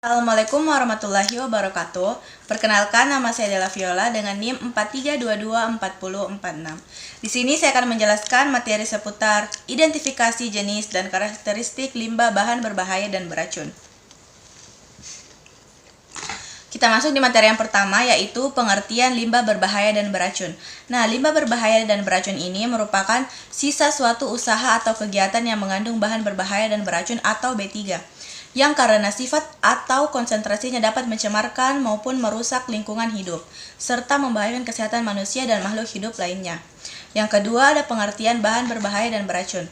Assalamualaikum warahmatullahi wabarakatuh. Perkenalkan, nama saya Della Viola dengan NIM 43224046. Di sini saya akan menjelaskan materi seputar identifikasi jenis dan karakteristik limbah bahan berbahaya dan beracun. Kita masuk di materi yang pertama, yaitu pengertian limbah berbahaya dan beracun. Nah, limbah berbahaya dan beracun ini merupakan sisa suatu usaha atau kegiatan yang mengandung bahan berbahaya dan beracun atau B3. Yang karena sifat atau konsentrasinya dapat mencemarkan maupun merusak lingkungan hidup, serta membahayakan kesehatan manusia dan makhluk hidup lainnya. Yang kedua, ada pengertian bahan berbahaya dan beracun.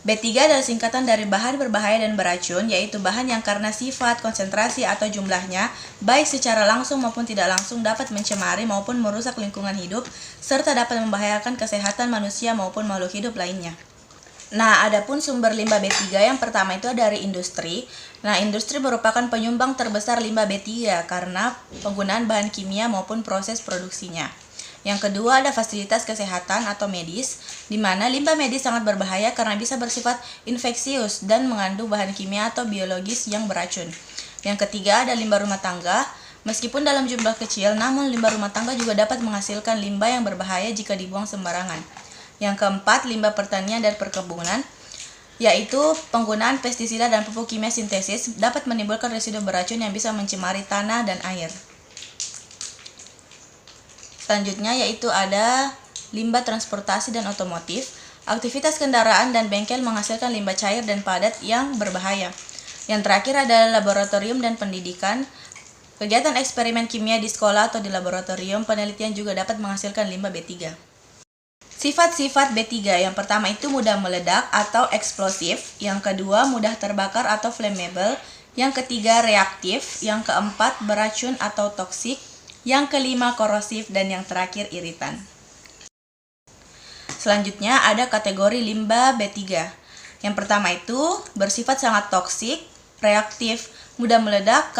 B3 adalah singkatan dari bahan berbahaya dan beracun, yaitu bahan yang karena sifat, konsentrasi, atau jumlahnya, baik secara langsung maupun tidak langsung dapat mencemari maupun merusak lingkungan hidup, serta dapat membahayakan kesehatan manusia maupun makhluk hidup lainnya. Nah, adapun sumber limbah B3 yang pertama itu dari industri. Nah, industri merupakan penyumbang terbesar limbah B3 karena penggunaan bahan kimia maupun proses produksinya. Yang kedua ada fasilitas kesehatan atau medis, di mana limbah medis sangat berbahaya karena bisa bersifat infeksius dan mengandung bahan kimia atau biologis yang beracun. Yang ketiga ada limbah rumah tangga. Meskipun dalam jumlah kecil, namun limbah rumah tangga juga dapat menghasilkan limbah yang berbahaya jika dibuang sembarangan. Yang keempat, limbah pertanian dan perkebunan, yaitu penggunaan pestisida dan pupuk kimia sintesis dapat menimbulkan residu beracun yang bisa mencemari tanah dan air. Selanjutnya yaitu ada limbah transportasi dan otomotif. Aktivitas kendaraan dan bengkel menghasilkan limbah cair dan padat yang berbahaya. Yang terakhir adalah laboratorium dan pendidikan. Kegiatan eksperimen kimia di sekolah atau di laboratorium penelitian juga dapat menghasilkan limbah B3. Sifat-sifat B3 yang pertama itu mudah meledak atau eksplosif, yang kedua mudah terbakar atau flammable, yang ketiga reaktif, yang keempat beracun atau toksik, yang kelima korosif, dan yang terakhir iritan. Selanjutnya ada kategori limbah B3. Yang pertama itu bersifat sangat toksik, reaktif, mudah meledak,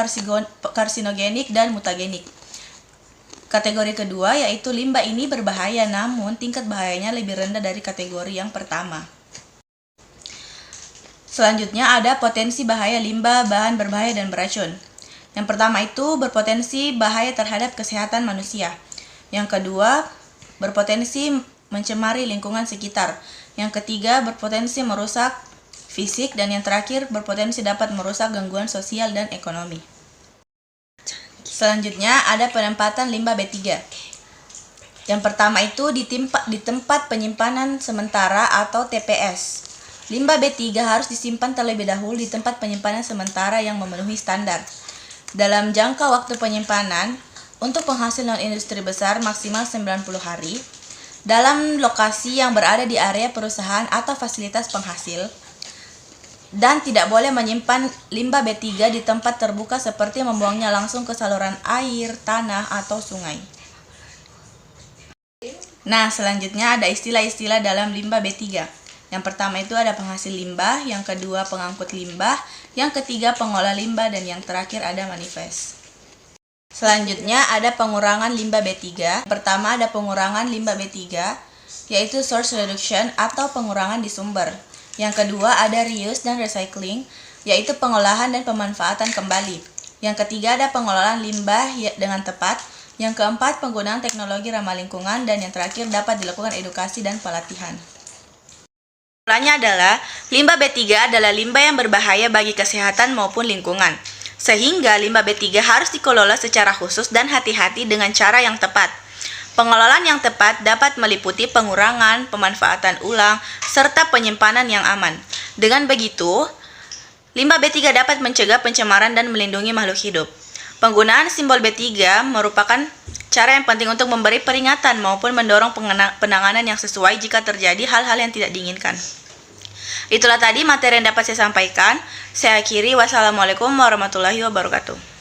karsinogenik, dan mutagenik. Kategori kedua yaitu limbah ini berbahaya namun tingkat bahayanya lebih rendah dari kategori yang pertama. Selanjutnya ada potensi bahaya limbah bahan berbahaya dan beracun. Yang pertama itu berpotensi bahaya terhadap kesehatan manusia. Yang kedua berpotensi mencemari lingkungan sekitar. Yang ketiga berpotensi merusak fisik, dan yang terakhir berpotensi dapat merusak gangguan sosial dan ekonomi. Selanjutnya ada penempatan limbah B3. Yang pertama itu di tempat penyimpanan sementara atau TPS. Limbah B3 harus disimpan terlebih dahulu di tempat penyimpanan sementara yang memenuhi standar. Dalam jangka waktu penyimpanan, untuk penghasil non-industri besar maksimal 90 hari, dalam lokasi yang berada di area perusahaan atau fasilitas penghasil, dan tidak boleh menyimpan limbah B3 di tempat terbuka seperti membuangnya langsung ke saluran air, tanah, atau sungai. Nah, selanjutnya ada istilah-istilah dalam limbah B3. Yang pertama itu ada penghasil limbah, yang kedua pengangkut limbah, yang ketiga pengolah limbah, dan yang terakhir ada manifest. Selanjutnya ada pengurangan limbah B3. Pertama ada pengurangan limbah B3, yaitu source reduction atau pengurangan di sumber. Yang kedua ada reuse dan recycling, yaitu pengolahan dan pemanfaatan kembali. Yang ketiga ada pengelolaan limbah dengan tepat. Yang keempat penggunaan teknologi ramah lingkungan, dan yang terakhir dapat dilakukan edukasi dan pelatihan. Kesimpulannya adalah limbah B3 adalah limbah yang berbahaya bagi kesehatan maupun lingkungan. Sehingga limbah B3 harus dikelola secara khusus dan hati-hati dengan cara yang tepat. Pengelolaan yang tepat dapat meliputi pengurangan, pemanfaatan ulang, serta penyimpanan yang aman. Dengan begitu, limbah B3 dapat mencegah pencemaran dan melindungi makhluk hidup. Penggunaan simbol B3 merupakan cara yang penting untuk memberi peringatan maupun mendorong penanganan yang sesuai jika terjadi hal-hal yang tidak diinginkan. Itulah tadi materi yang dapat saya sampaikan. Saya akhiri. Wassalamualaikum warahmatullahi wabarakatuh.